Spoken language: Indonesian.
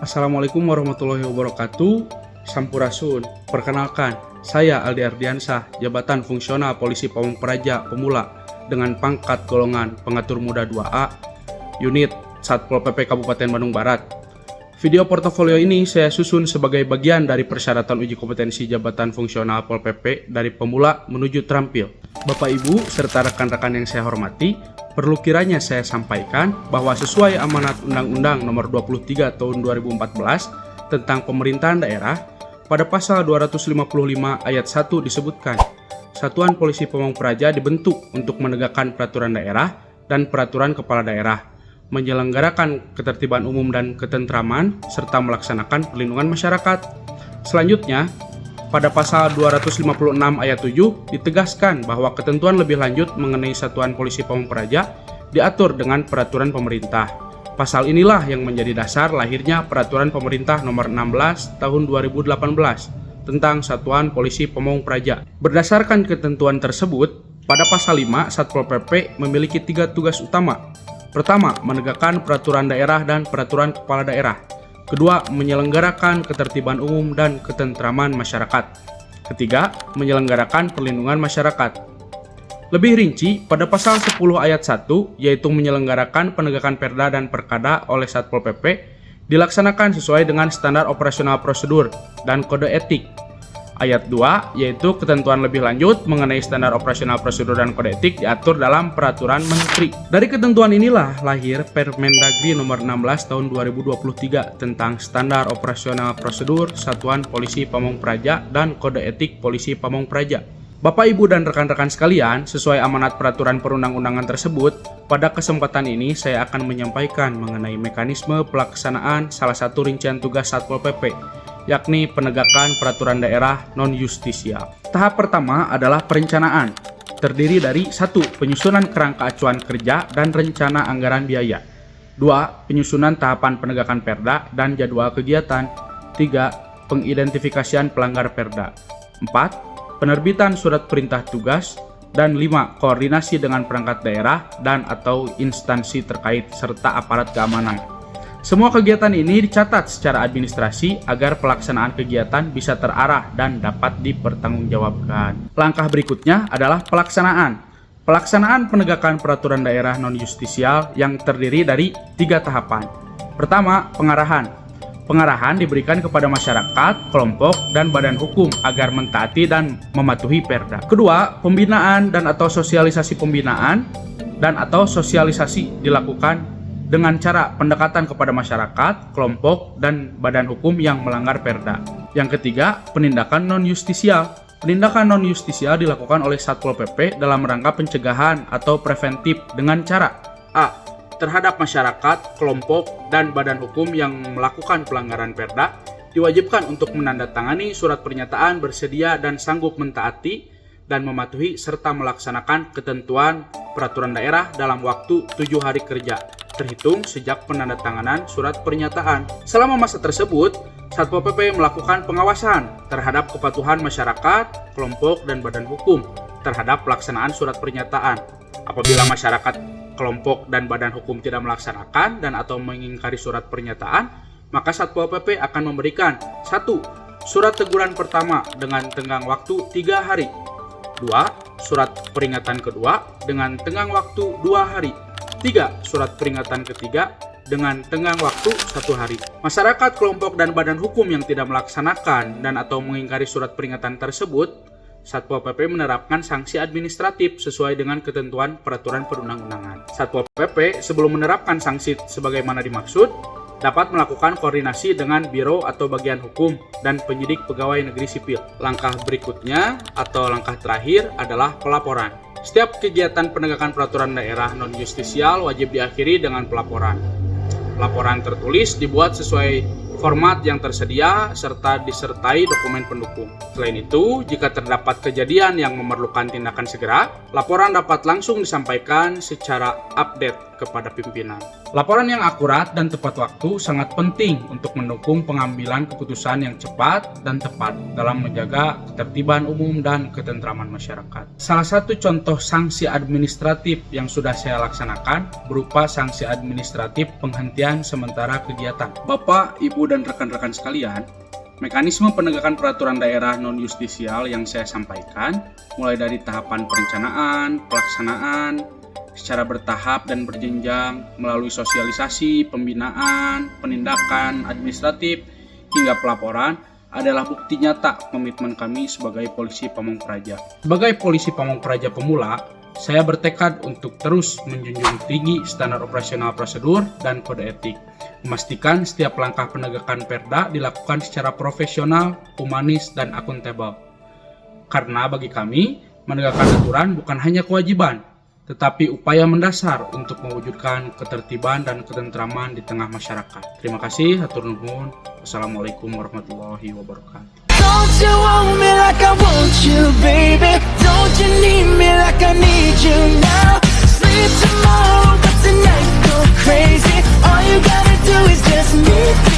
Assalamualaikum warahmatullahi wabarakatuh. Sampurasun. Perkenalkan, saya Aldi Ardiansah, Jabatan Fungsional Polisi Pamong Praja Pemula dengan pangkat golongan pengatur muda 2A, unit Satpol PP Kabupaten Bandung Barat. Video portofolio ini saya susun sebagai bagian dari persyaratan uji kompetensi Jabatan Fungsional Pol PP dari pemula menuju terampil. Bapak Ibu serta rekan-rekan yang saya hormati, perlu kiranya saya sampaikan bahwa sesuai amanat Undang-Undang Nomor 23 Tahun 2014 tentang Pemerintahan Daerah, pada pasal 255 ayat 1 disebutkan, Satuan Polisi Pamong Praja dibentuk untuk menegakkan peraturan daerah dan peraturan kepala daerah, menyelenggarakan ketertiban umum dan ketentraman, serta melaksanakan perlindungan masyarakat. Selanjutnya, pada pasal 256 ayat 7 ditegaskan bahwa ketentuan lebih lanjut mengenai Satuan Polisi Pamong Praja diatur dengan peraturan pemerintah. Pasal inilah yang menjadi dasar lahirnya Peraturan Pemerintah Nomor 16 Tahun 2018 tentang Satuan Polisi Pamong Praja. Berdasarkan ketentuan tersebut, pada pasal 5 Satpol PP memiliki 3 tugas utama. Pertama, menegakkan peraturan daerah dan peraturan kepala daerah. Kedua, menyelenggarakan ketertiban umum dan ketentraman masyarakat. Ketiga, menyelenggarakan perlindungan masyarakat. Lebih rinci, pada pasal 10 ayat 1, yaitu menyelenggarakan penegakan perda dan perkada oleh Satpol PP, dilaksanakan sesuai dengan standar operasional prosedur dan kode etik. Ayat 2, yaitu ketentuan lebih lanjut mengenai standar operasional prosedur dan kode etik diatur dalam Peraturan Menteri. Dari ketentuan inilah lahir Permendagri Nomor 16 Tahun 2023 tentang Standar Operasional Prosedur Satuan Polisi Pamong Praja dan Kode Etik Polisi Pamong Praja. Bapak, Ibu, dan rekan-rekan sekalian, sesuai amanat peraturan perundang-undangan tersebut, pada kesempatan ini saya akan menyampaikan mengenai mekanisme pelaksanaan salah satu rincian tugas Satpol PP, yakni penegakan peraturan daerah non-justisial. Tahap pertama adalah perencanaan, terdiri dari 1. Penyusunan kerangka acuan kerja dan rencana anggaran biaya. 2. Penyusunan tahapan penegakan perda dan jadwal kegiatan. 3. Pengidentifikasian pelanggar perda. 4. Penerbitan surat perintah tugas. Dan 5. Koordinasi dengan perangkat daerah dan atau instansi terkait serta aparat keamanan. Semua kegiatan ini dicatat secara administrasi agar pelaksanaan kegiatan bisa terarah dan dapat dipertanggungjawabkan. Langkah berikutnya adalah pelaksanaan. Pelaksanaan penegakan peraturan daerah non-justisial yang terdiri dari 3 tahapan. Pertama, pengarahan. Pengarahan diberikan kepada masyarakat, kelompok, dan badan hukum agar mentaati dan mematuhi perda. Kedua, pembinaan dan atau sosialisasi pembinaan dan atau sosialisasi dilakukan dengan cara pendekatan kepada masyarakat, kelompok, dan badan hukum yang melanggar perda. Yang ketiga, penindakan non-justisial. Penindakan non-justisial dilakukan oleh Satpol PP dalam rangka pencegahan atau preventif dengan cara A. Terhadap masyarakat, kelompok, dan badan hukum yang melakukan pelanggaran perda, diwajibkan untuk menandatangani surat pernyataan bersedia dan sanggup mentaati dan mematuhi serta melaksanakan ketentuan peraturan daerah dalam waktu 7 hari kerja, terhitung sejak penandatanganan surat pernyataan. Selama masa tersebut, Satpol PP melakukan pengawasan terhadap kepatuhan masyarakat, kelompok, dan badan hukum terhadap pelaksanaan surat pernyataan. Apabila masyarakat, kelompok, dan badan hukum tidak melaksanakan dan atau mengingkari surat pernyataan, maka Satpol PP akan memberikan 1. Surat teguran pertama dengan tenggang waktu 3 hari. 2. Surat peringatan kedua dengan tenggang waktu 2 hari. 3. Surat peringatan ketiga dengan tenggang waktu 1 hari. Masyarakat, kelompok, dan badan hukum yang tidak melaksanakan dan atau mengingkari surat peringatan tersebut, Satpol PP menerapkan sanksi administratif sesuai dengan ketentuan peraturan perundang-undangan. Satpol PP sebelum menerapkan sanksi sebagaimana dimaksud, dapat melakukan koordinasi dengan biro atau bagian hukum dan penyidik pegawai negeri sipil. Langkah berikutnya atau langkah terakhir adalah pelaporan. Setiap kegiatan penegakan peraturan daerah non-justisial wajib diakhiri dengan pelaporan. Laporan tertulis dibuat sesuai format yang tersedia serta disertai dokumen pendukung. Selain itu, jika terdapat kejadian yang memerlukan tindakan segera, laporan dapat langsung disampaikan secara update kepada pimpinan. Laporan yang akurat dan tepat waktu sangat penting untuk mendukung pengambilan keputusan yang cepat dan tepat dalam menjaga ketertiban umum dan ketentraman masyarakat. Salah satu contoh sanksi administratif yang sudah saya laksanakan berupa sanksi administratif penghentian sementara kegiatan. Bapak, Ibu, dan rekan-rekan sekalian, mekanisme penegakan peraturan daerah non-justisial yang saya sampaikan, mulai dari tahapan perencanaan, pelaksanaan, secara bertahap dan berjenjang, melalui sosialisasi, pembinaan, penindakan administratif, hingga pelaporan, adalah bukti nyata komitmen kami sebagai polisi Pamong Praja. Sebagai polisi Pamong Praja pemula, saya bertekad untuk terus menjunjung tinggi standar operasional prosedur dan kode etik, memastikan setiap langkah penegakan Perda dilakukan secara profesional, humanis, dan akuntabel. Karena bagi kami, menegakkan aturan bukan hanya kewajiban, tetapi upaya mendasar untuk mewujudkan ketertiban dan ketentraman di tengah masyarakat. Terima kasih, hatur nuhun. Wassalamualaikum warahmatullahi wabarakatuh. Don't you want me like I want you, baby? Don't you need me like I need you now? Sleep tomorrow, but tonight go crazy. All you gotta do is just need me.